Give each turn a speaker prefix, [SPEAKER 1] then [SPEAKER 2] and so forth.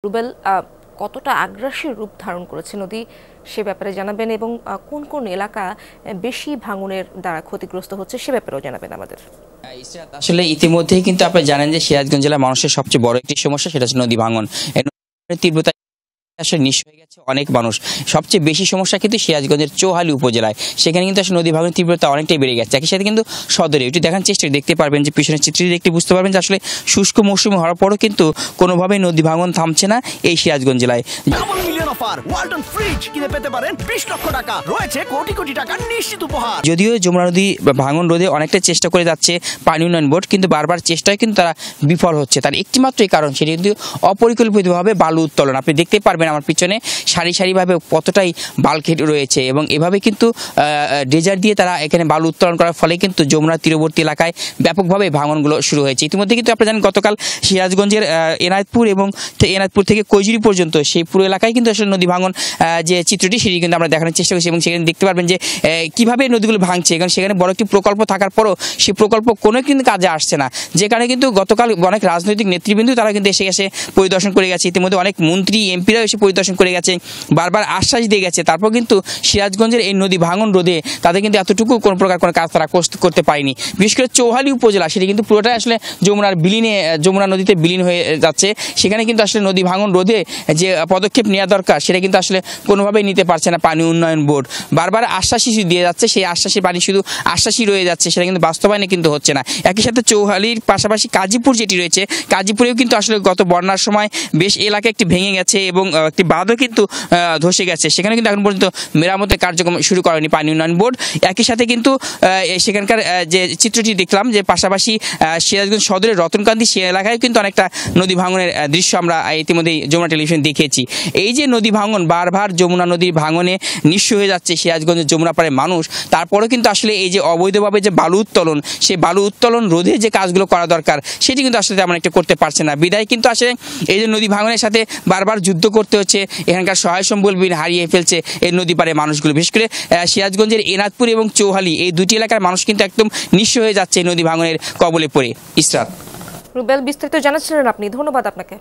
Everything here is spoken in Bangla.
[SPEAKER 1] রুবেল, কতটা আগ্রাসী রূপ ধারণ করেছে নদী সে ব্যাপারে জানাবেন এবং কোন কোন এলাকা বেশি ভাঙনের দ্বারা ক্ষতিগ্রস্ত হচ্ছে সে ব্যাপারেও জানাবেন আমাদের।
[SPEAKER 2] আসলে ইতিমধ্যেই কিন্তু আপনারা জানেন যে সিরাজগঞ্জ জেলার মানুষের সবচেয়ে বড় একটি সমস্যা সেটা হচ্ছে নদী ভাঙন। তীব্রতা আসলে নিঃস্ব হয়ে গেছে অনেক মানুষ। সবচেয়ে বেশি সমস্যা কিন্তু সিরাজগঞ্জের চৌহালি উপজেলায়, সেখানে কিন্তু আসলে নদী ভাঙনের তীব্রতা অনেকটাই বেড়ে গেছে। একই সাথে কিন্তু সদরে একটু দেখার চেষ্টা দেখতে পারবেন যে পিছনের চিত্রটি দেখতে বুঝতে পারবেন যে আসলে শুষ্ক মৌসুমে হওয়ার পরও কিন্তু কোনোভাবেই নদী ভাঙন থামছে না এই সিরাজগঞ্জ জেলায়। যদিও যমুনা নদী ভাঙন রোধে অনেকটা চেষ্টা করে যাচ্ছে পানি উন্নয়ন বোর্ড, কিন্তু বারবার চেষ্টায় কিন্তু তারা বিফল হচ্ছে। তার একটিমাত্রই কারণ, সেটি কিন্তু অপরিকল্পিতভাবে বালু উত্তোলন। আপনি দেখতে পারবেন আমার পিছনে সারি সারিভাবে কতটাই বালখেট রয়েছে এবং এভাবে কিন্তু ড্রেজার দিয়ে তারা এখানে বালু উত্তোলন করার ফলে কিন্তু যমুনার তীরবর্তী এলাকায় ব্যাপকভাবে ভাঙনগুলো শুরু হয়েছে। ইতিমধ্যে কিন্তু আপনারা জানেন গতকাল সিরাজগঞ্জের এনায়েতপুর এবং এনায়েতপুর থেকে কৈজুরি পর্যন্ত সেই পুরো এলাকায় কিন্তু আসলে নদী ভাঙন যে চিত্রটি সেটি কিন্তু আমরা দেখানোর চেষ্টা করছি এবং সেখানে দেখতে পারবেন যে কিভাবে নদীগুলো ভাঙছে। কারণ সেখানে বড় একটি প্রকল্প থাকার পরও সেই প্রকল্প কোনো কিন্তু কাজে আসছে না, যে কারণে কিন্তু গতকাল অনেক রাজনৈতিক নেতৃবৃন্দ তারা কিন্তু এসে পরিদর্শন করে গেছে। ইতিমধ্যে অনেক মন্ত্রী এমপিরাও এসে পরিদর্শন করে গেছে, বারবার আশ্বাস দিয়ে গেছে। তারপর কিন্তু সিরাজগঞ্জের এই নদী ভাঙন রোধে তাদের কিন্তু এতটুকু কোনো প্রকার কোনো কাজ তারা করতে পারেনি। বিশেষ করে চৌহালি উপজেলা সেটি কিন্তু পুরোটাই আসলে যমুনা নদীতে বিলীন হয়ে যাচ্ছে। সেখানে কিন্তু আসলে নদী ভাঙন রোধে যে পদক্ষেপ নেওয়া দরকার সেটা কিন্তু আসলে কোনোভাবেই নিতে পারছে না পানি উন্নয়ন বোর্ড। বারবার আশ্বাসই দিয়ে যাচ্ছে, সেই আশ্বাসী পানি শুধু আশ্বাসই রয়ে যাচ্ছে, সেটা কিন্তু বাস্তবায়নে কিন্তু হচ্ছে না। একই সাথে চৌহালির পাশাপাশি কাজীপুর যেটি রয়েছে, কাজীপুরেও কিন্তু আসলে গত বন্যার সময় বেশ এলাকা একটি ভেঙে গেছে এবং একটি বাঁধও কিন্তু ধসে গেছে। সেখানে কিন্তু এখন পর্যন্ত মেরামতের কার্যক্রম শুরু করেনি পানি উন্নয়ন বোর্ড। একই সাথে কিন্তু সেখানকার যে চিত্রটি দেখলাম যে পাশাপাশি সিরাজগঞ্জ সদরের রতনকান্দি সে এলাকায় কিন্তু অনেকটা নদী ভাঙনের দৃশ্য আমরা ইতিমধ্যেই যমুনা টেলিভিশন দেখেছি। এই যে নদী ভাঙন, বারবার যমুনা নদীর ভাঙনে নিঃস্ব হয়ে যাচ্ছে সিরাজগঞ্জের যমুনা পাড়ের মানুষ, তারপরেও কিন্তু আসলে এই যে অবৈধভাবে যে বালু উত্তোলন, সেই বালু উত্তোলন রোধে যে কাজগুলো করা দরকার সেটি কিন্তু আসলে তেমন একটা করতে পারছে না। বিদায় কিন্তু আসলে এই যে নদী ভাঙনের সাথে বারবার যুদ্ধ করতে হচ্ছে, এখানকার সহায় সম্বল হারিয়ে ফেলছে এই নদী পাড়ের মানুষগুলো। বিশেষ করে সিরাজগঞ্জের এনায়েতপুর এবং চৌহালি এই দুটি এলাকার মানুষ কিন্তু একদম নিঃস্ব হয়ে যাচ্ছে নদী ভাঙনের কবলে পড়ে। ইসরাত,
[SPEAKER 1] রুবেল, বিস্তারিত জানাচ্ছিলেন আপনি, ধন্যবাদ আপনাকে।